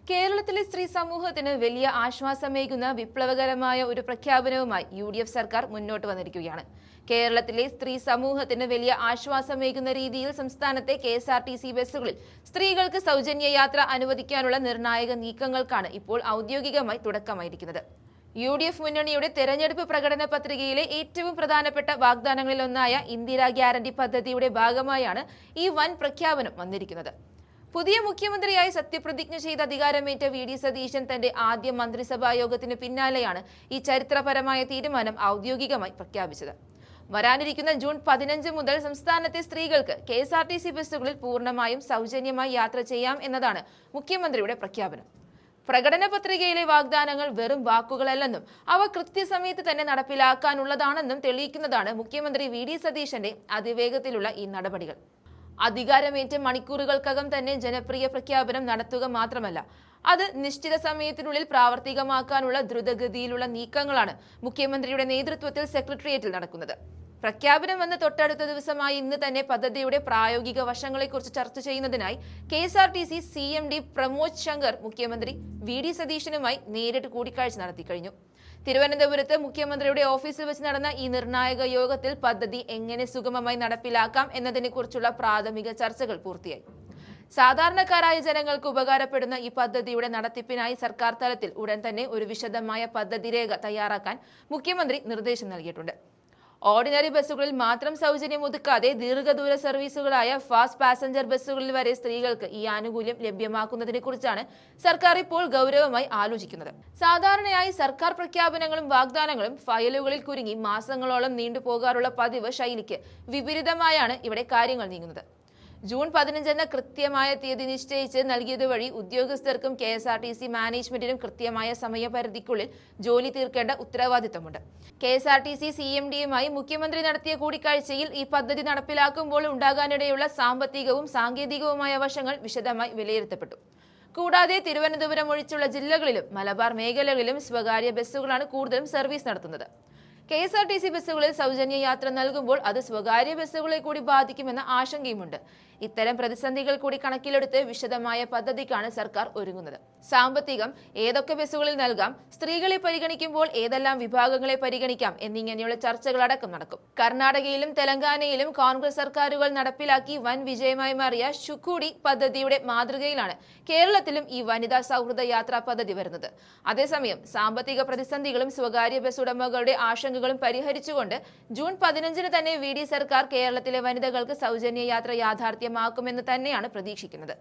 കേരളത്തിലെ സ്ത്രീ സമൂഹത്തിന് വലിയ ആശ്വാസമേകുന്ന വിപ്ലവകരമായ ഒരു പ്രഖ്യാപനവുമായി UDF സർക്കാർ മുന്നോട്ട് വന്നിരിക്കുകയാണ്. കേരളത്തിലെ സ്ത്രീ സമൂഹത്തിന് വലിയ ആശ്വാസമേകുന്ന രീതിയിൽ സംസ്ഥാനത്തെ KSRTC ബസ്സുകളിൽ സ്ത്രീകൾക്ക് സൗജന്യ യാത്ര അനുവദിക്കാനുള്ള നിർണായക നീക്കങ്ങൾക്കാണ് ഇപ്പോൾ ഔദ്യോഗികമായി തുടക്കമായിരിക്കുന്നത്. UDF മുന്നണിയുടെ തെരഞ്ഞെടുപ്പ് പ്രകടന പത്രികയിലെ ഏറ്റവും പ്രധാനപ്പെട്ട വാഗ്ദാനങ്ങളിലൊന്നായ ഇന്ദിരാ ഗ്യാരണ്ടി പദ്ധതിയുടെ ഭാഗമായാണ് ഈ വൻ പ്രഖ്യാപനം വന്നിരിക്കുന്നത്. പുതിയ മുഖ്യമന്ത്രിയായി സത്യപ്രതിജ്ഞ ചെയ്ത് അധികാരമേറ്റ VD സതീശൻ തന്റെ ആദ്യ മന്ത്രിസഭാ യോഗത്തിന് പിന്നാലെയാണ് ഈ ചരിത്രപരമായ തീരുമാനം ഔദ്യോഗികമായി പ്രഖ്യാപിച്ചത്. വരാനിരിക്കുന്ന ജൂൺ 15 മുതൽ സംസ്ഥാനത്തെ സ്ത്രീകൾക്ക് KSRTC ബസ്സുകളിൽ പൂർണ്ണമായും സൗജന്യമായി യാത്ര ചെയ്യാം എന്നതാണ് മുഖ്യമന്ത്രിയുടെ പ്രഖ്യാപനം. പ്രകടന പത്രികയിലെ വാഗ്ദാനങ്ങൾ വെറും വാക്കുകളല്ലെന്നും അവ കൃത്യസമയത്ത് തന്നെ നടപ്പിലാക്കാനുള്ളതാണെന്നും തെളിയിക്കുന്നതാണ് മുഖ്യമന്ത്രി VD സതീശന്റെ അതിവേഗത്തിലുള്ള ഈ നടപടികൾ. അധികാരമേറ്റ മണിക്കൂറുകൾക്കകം തന്നെ ജനപ്രിയ പ്രഖ്യാപനം നടത്തുക മാത്രമല്ല, അത് നിശ്ചിത സമയത്തിനുള്ളിൽ പ്രാവർത്തികമാക്കാനുള്ള ദ്രുതഗതിയിലുള്ള നീക്കങ്ങളാണ് മുഖ്യമന്ത്രിയുടെ നേതൃത്വത്തിൽ സെക്രട്ടേറിയറ്റിൽ നടക്കുന്നത്. പ്രഖ്യാപനം വന്ന് തൊട്ടടുത്ത ദിവസമായി ഇന്ന് തന്നെ പദ്ധതിയുടെ പ്രായോഗിക വശങ്ങളെക്കുറിച്ച് ചർച്ച ചെയ്യുന്നതിനായി KSRTC CMD പ്രമോദ് ശങ്കർ മുഖ്യമന്ത്രി VD സതീശനുമായി നേരിട്ട് കൂടിക്കാഴ്ച നടത്തി കഴിഞ്ഞു. തിരുവനന്തപുരത്ത് മുഖ്യമന്ത്രിയുടെ ഓഫീസിൽ വെച്ച് നടന്ന ഈ നിർണായക യോഗത്തിൽ പദ്ധതി എങ്ങനെ സുഗമമായി നടപ്പിലാക്കാം എന്നതിനെക്കുറിച്ചുള്ള പ്രാഥമിക ചർച്ചകൾ പൂർത്തിയായി. സാധാരണക്കാരായ ജനങ്ങൾക്ക് ഉപകാരപ്പെടുന്ന ഈ പദ്ധതിയുടെ നടത്തിപ്പിനായി സർക്കാർ തലത്തിൽ ഉടൻ തന്നെ ഒരു വിശദമായ പദ്ധതി രേഖ തയ്യാറാക്കാൻ മുഖ്യമന്ത്രി നിർദ്ദേശം നൽകിയിട്ടുണ്ട്. ഓർഡിനറി ബസ്സുകളിൽ മാത്രം സൗജന്യം ഒതുക്കാതെ ദീർഘദൂര സർവീസുകളായ ഫാസ്റ്റ് പാസഞ്ചർ ബസ്സുകളിൽ വരെ സ്ത്രീകൾക്ക് ഈ ആനുകൂല്യം ലഭ്യമാക്കുന്നതിനെ കുറിച്ചാണ് സർക്കാർ ഇപ്പോൾ ഗൗരവമായി ആലോചിക്കുന്നത്. സാധാരണയായി സർക്കാർ പ്രഖ്യാപനങ്ങളും വാഗ്ദാനങ്ങളും ഫയലുകളിൽ കുരുങ്ങി മാസങ്ങളോളം നീണ്ടുപോകാറുള്ള പതിവ് ശൈലിക്ക് വിപരീതമായാണ് ഇവിടെ കാര്യങ്ങൾ നീങ്ങുന്നത്. ജൂൺ 15 എന്ന കൃത്യമായ തീയതി നിശ്ചയിച്ച് നൽകിയത് വഴി ഉദ്യോഗസ്ഥർക്കും KSRTC മാനേജ്മെന്റിനും കൃത്യമായ സമയപരിധിക്കുള്ളിൽ ജോലി തീർക്കേണ്ട ഉത്തരവാദിത്തമുണ്ട്. KSRTC CMDയുമായി മുഖ്യമന്ത്രി നടത്തിയ കൂടിക്കാഴ്ചയിൽ ഈ പദ്ധതി നടപ്പിലാക്കുമ്പോൾ ഉണ്ടാകാനിടയുള്ള സാമ്പത്തികവും സാങ്കേതികവുമായ വശങ്ങൾ വിശദമായി വിലയിരുത്തപ്പെട്ടു. കൂടാതെ തിരുവനന്തപുരം ഒഴിച്ചുള്ള ജില്ലകളിലും മലബാർ മേഖലകളിലും സ്വകാര്യ ബസ്സുകളാണ് കൂടുതലും സർവീസ് നടത്തുന്നത്. KSRTC ബസ്സുകളിൽ സൗജന്യ യാത്ര നൽകുമ്പോൾ അത് സ്വകാര്യ ബസ്സുകളെ കൂടി ബാധിക്കുമെന്ന ആശങ്കയുമുണ്ട്. ഇത്തരം പ്രതിസന്ധികൾ കൂടി കണക്കിലെടുത്ത് വിശദമായ പദ്ധതിക്കാണ് സർക്കാർ ഒരുങ്ങുന്നത്. സാമ്പത്തികം ഏതൊക്കെ ബസ്സുകളിൽ നൽകാം, സ്ത്രീകളെ പരിഗണിക്കുമ്പോൾ ഏതെല്ലാം വിഭാഗങ്ങളെ പരിഗണിക്കാം എന്നിങ്ങനെയുള്ള ചർച്ചകളടക്കം നടക്കും. കർണാടകയിലും തെലങ്കാനയിലും കോൺഗ്രസ് സർക്കാരുകൾ നടപ്പിലാക്കി വൻ വിജയമായി മാറിയ ശുക്കൂടി പദ്ധതിയുടെ മാതൃകയിലാണ് കേരളത്തിലും ഈ വനിതാ സൗഹൃദ യാത്രാ പദ്ധതി വരുന്നത്. അതേസമയം സാമ്പത്തിക പ്രതിസന്ധികളും സ്വകാര്യ ബസ് ഉടമകളുടെ ആശങ്കകളും പരിഹരിച്ചുകൊണ്ട് ജൂൺ 15 തന്നെ VD സർക്കാർ കേരളത്തിലെ വനിതകൾക്ക് സൗജന്യ യാത്ര യാഥാർത്ഥ്യമാക്കുമെന്ന് തന്നെയാണ് പ്രതീക്ഷിക്കുന്നത്.